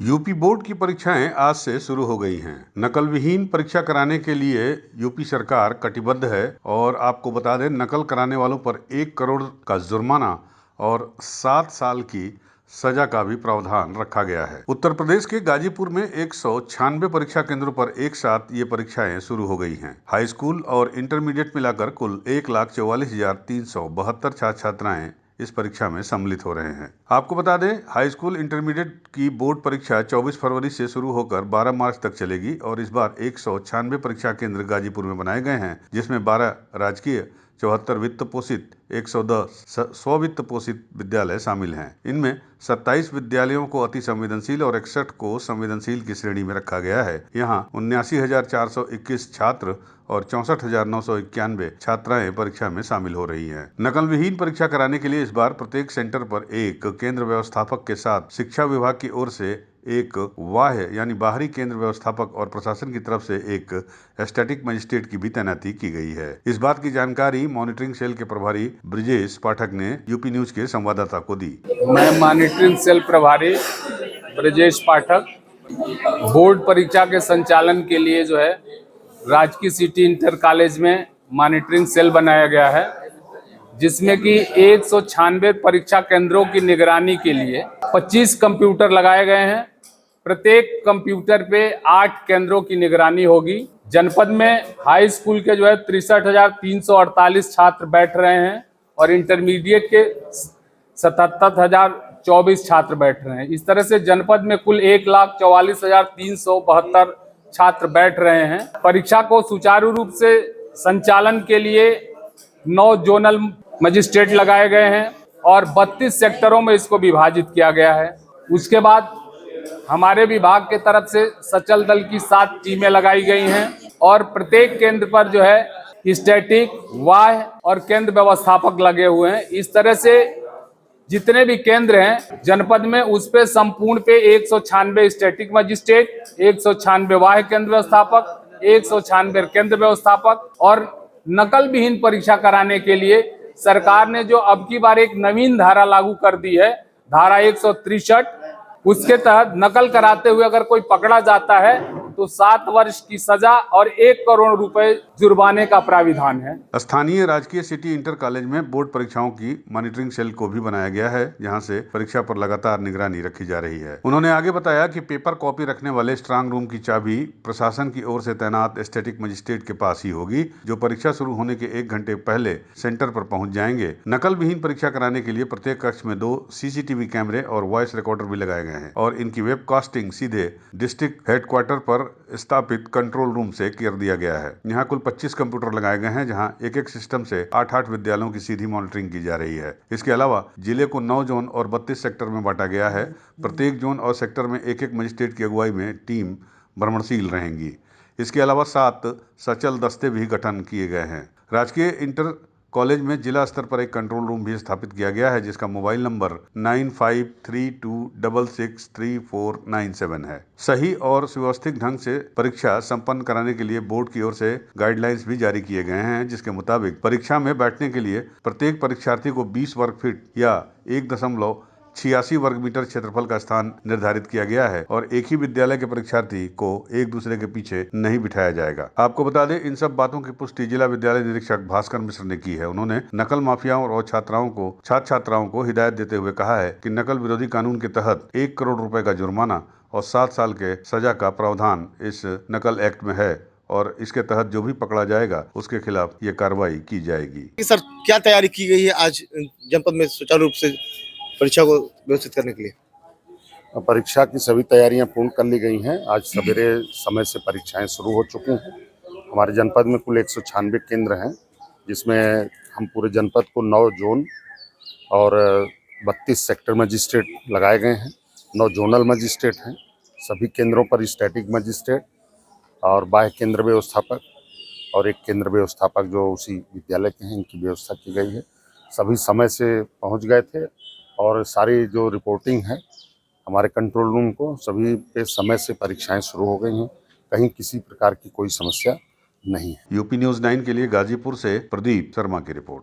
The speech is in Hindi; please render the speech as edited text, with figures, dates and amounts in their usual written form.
यूपी बोर्ड की परीक्षाएं आज से शुरू हो गई हैं। नकल विहीन परीक्षा कराने के लिए यूपी सरकार कटिबद्ध है और आपको बता दें, नकल कराने वालों पर 1 करोड़ का जुर्माना और 7 साल की सजा का भी प्रावधान रखा गया है। उत्तर प्रदेश के गाजीपुर में 196 परीक्षा केंद्रों पर एक साथ ये परीक्षाएं शुरू हो गई हैं। हाई स्कूल और इंटरमीडिएट मिलाकर कुल 1,44,372 छात्र छात्राएं इस परीक्षा में सम्मिलित हो रहे हैं। आपको बता दें, हाई स्कूल इंटरमीडिएट की बोर्ड परीक्षा 24 फरवरी से शुरू होकर 12 मार्च तक चलेगी और इस बार 196 परीक्षा केंद्र गाजीपुर में बनाए गए हैं, जिसमें 12 राजकीय, 74 वित्त पोषित, 110 स्ववित्त पोषित विद्यालय शामिल हैं। इनमें 27 विद्यालयों को अति संवेदनशील और 61 को संवेदनशील की श्रेणी में रखा गया है। यहाँ 79,421 छात्र और 64,991 छात्राएं परीक्षा में शामिल हो रही हैं। नकल विहीन परीक्षा कराने के लिए इस बार प्रत्येक सेंटर पर एक केंद्र व्यवस्थापक के साथ शिक्षा विभाग की ओर से एक बाह्य यानी बाहरी केंद्र व्यवस्थापक और प्रशासन की तरफ से एक स्टैटिक मजिस्ट्रेट की भी तैनाती की गई है। इस बात की जानकारी मॉनिटरिंग सेल के प्रभारी ब्रिजेश पाठक ने यूपी न्यूज के संवाददाता को दी। मैं मॉनिटरिंग सेल प्रभारी ब्रिजेश पाठक, बोर्ड परीक्षा के संचालन के लिए जो है राजकीय सिटी इंटर कॉलेज में मॉनिटरिंग सेल बनाया गया है, जिसमें कि 196 परीक्षा केंद्रों की निगरानी के लिए 25 कंप्यूटर लगाए गए हैं। प्रत्येक कंप्यूटर पे 8 केंद्रों की निगरानी होगी। जनपद में हाई स्कूल के जो है 63,348 छात्र बैठ रहे हैं और इंटरमीडिएट के 77,024 छात्र बैठ रहे हैं। इस तरह से जनपद में कुल 1,44,372 छात्र बैठ रहे हैं। परीक्षा को सुचारू रूप से संचालन के लिए 9 जोनल मजिस्ट्रेट लगाए गए हैं और 32 सेक्टरों में इसको विभाजित किया गया है। उसके बाद हमारे विभाग के तरफ से सचल दल की 7 टीमें लगाई गई हैं और प्रत्येक केंद्र पर जो है स्टैटिक, बाह्य और केंद्र व्यवस्थापक लगे हुए हैं। इस तरह से जितने भी केंद्र हैं जनपद में, उस पे संपूर्ण पे 196 स्टैटिक मजिस्ट्रेट, 196 बाह्य केंद्र व्यवस्थापक, 196 केंद्र व्यवस्थापक और नकल विहीन परीक्षा कराने के लिए सरकार ने जो अब की बार एक नवीन धारा लागू कर दी है, धारा 163, उसके तहत नकल कराते हुए अगर कोई पकड़ा जाता है तो 7 वर्ष की सजा और 1 करोड़ रुपए जुर्माने का प्राविधान है। स्थानीय राजकीय सिटी इंटर कॉलेज में बोर्ड परीक्षाओं की मॉनिटरिंग सेल को भी बनाया गया है, जहां से परीक्षा पर लगातार निगरानी रखी जा रही है। उन्होंने आगे बताया कि पेपर कॉपी रखने वाले स्ट्रांग रूम की चाबी प्रशासन की ओर से तैनात स्टैटिक मजिस्ट्रेट के पास ही होगी, जो परीक्षा शुरू होने के 1 घंटे पहले सेंटर पर पहुंच जाएंगे। नकल विहीन परीक्षा कराने के लिए प्रत्येक कक्ष में 2 CCTV कैमरे और वॉइस रिकॉर्डर भी लगाए गए हैं और इनकी वेबकास्टिंग सीधे डिस्ट्रिक्ट हेडक्वार्टर पर स्थापित कंट्रोल रूम से कर दिया गया है। यहाँ कुल 25 कंप्यूटर लगाए गए हैं, जहाँ एक सिस्टम से 8-8 विद्यालयों की सीधी मॉनिटरिंग की जा रही है। इसके अलावा जिले को 9 जोन और 32 सेक्टर में बांटा गया है। प्रत्येक जोन और सेक्टर में एक मजिस्ट्रेट की अगुवाई में टीम भ्रमणशील रहेंगी। इसके अलावा 7 सचल दस्ते भी गठन किए गए हैं। राजकीय इंटर कॉलेज में जिला स्तर पर एक कंट्रोल रूम भी स्थापित किया गया है, जिसका मोबाइल नंबर 9532663497 है। सही और सुव्यवस्थित ढंग से परीक्षा संपन्न कराने के लिए बोर्ड की ओर से गाइडलाइंस भी जारी किए गए हैं, जिसके मुताबिक परीक्षा में बैठने के लिए प्रत्येक परीक्षार्थी को 20 वर्ग फीट या 1.86 वर्ग मीटर क्षेत्रफल का स्थान निर्धारित किया गया है और एक ही विद्यालय के परीक्षार्थी को एक दूसरे के पीछे नहीं बिठाया जाएगा। आपको बता दें, इन सब बातों की पुष्टि जिला विद्यालय निरीक्षक भास्कर मिश्र ने की है। उन्होंने नकल माफियाओं और छात्र छात्राओं को हिदायत देते हुए कहा है कि नकल विरोधी कानून के तहत 1 करोड़ रुपए का जुर्माना और 7 साल के सजा का प्रावधान इस नकल एक्ट में है और इसके तहत जो भी पकड़ा जाएगा उसके खिलाफ ये कार्रवाई की जाएगी। सर, क्या तैयारी की गई है आज जनपद में सुचारू रूप से परीक्षा को व्यवस्थित करने के लिए? परीक्षा की सभी तैयारियां पूर्ण कर ली गई हैं। आज सवेरे समय से परीक्षाएं शुरू हो चुकी हैं। हमारे जनपद में कुल 196 केंद्र हैं, जिसमें हम पूरे जनपद को 9 जोन और 32 सेक्टर मजिस्ट्रेट लगाए गए हैं। 9 जोनल मजिस्ट्रेट हैं। सभी केंद्रों पर स्टैटिक मजिस्ट्रेट और बाह्य केंद्र व्यवस्थापक और एक केंद्र व्यवस्थापक जो उसी विद्यालय के हैं, इनकी व्यवस्था की गई है। सभी समय से पहुंच गए थे और सारी जो रिपोर्टिंग है हमारे कंट्रोल रूम को, सभी पे समय से परीक्षाएं शुरू हो गई हैं। कहीं किसी प्रकार की कोई समस्या नहीं है। यूपी न्यूज़ 9 के लिए गाजीपुर से प्रदीप शर्मा की रिपोर्ट।